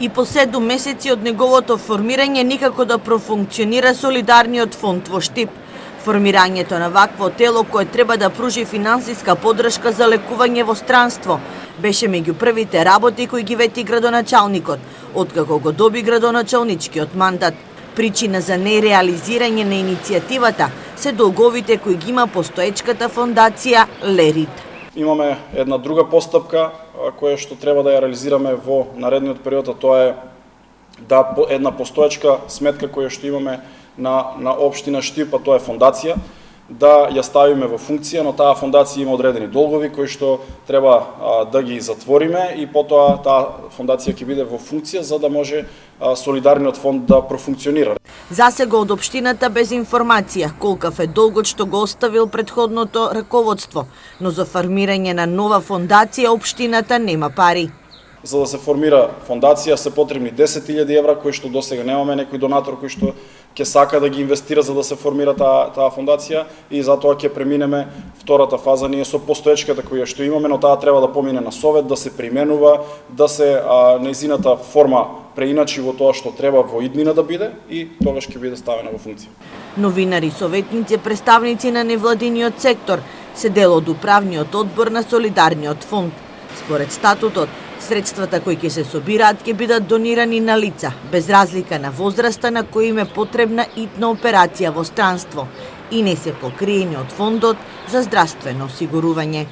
И по 7 месеци од неговото формирање никако да профункционира Солидарниот фонд во Штип. Формирањето на вакво тело кое треба да пружи финансиска поддршка за лекување во странство беше меѓу првите работи кои ги вети градоначалникот, откако го доби градоначалничкиот мандат. Причина за нереализирање на иницијативата се долговите кои ги има постоечката фондација Лерит. Имаме една друга постапка која што треба да ја реализираме во наредниот период, а тоа е да една постоечка сметка која што имаме на општина Штип, а тоа е фондација, да ја ставиме во функција, но таа фондација има одредени долгови кои што треба да ги затвориме и потоа таа фондација ќе биде во функција за да може Солидарниот фонд да профункционира. Засега од општината без информација колкав е долгот што го оставил претходното раководство, но за формирање на нова фондација општината нема пари. За да се формира фондација се потребни 10.000 евра, кои што досега немаме некој донатор кој што ќе сака да ги инвестира за да се формира таа фондација и затоа ќе преминеме втората фаза ние со постоечката која што имаме, но таа треба да помине на совет, да се применува, да се нејзината форма преиначи во тоа што треба во иднина да биде и тогаш ќе биде ставена во функција. Новинари, советници, представници на невладиниот сектор се дел од управниот одбор на Солидарниот фонд. Според статутот, средствата кои ќе се собираат ќе бидат донирани на лица, без разлика на возраста на кој им е потребна итна операција во странство и не се покриени од фондот за здравствено осигурување.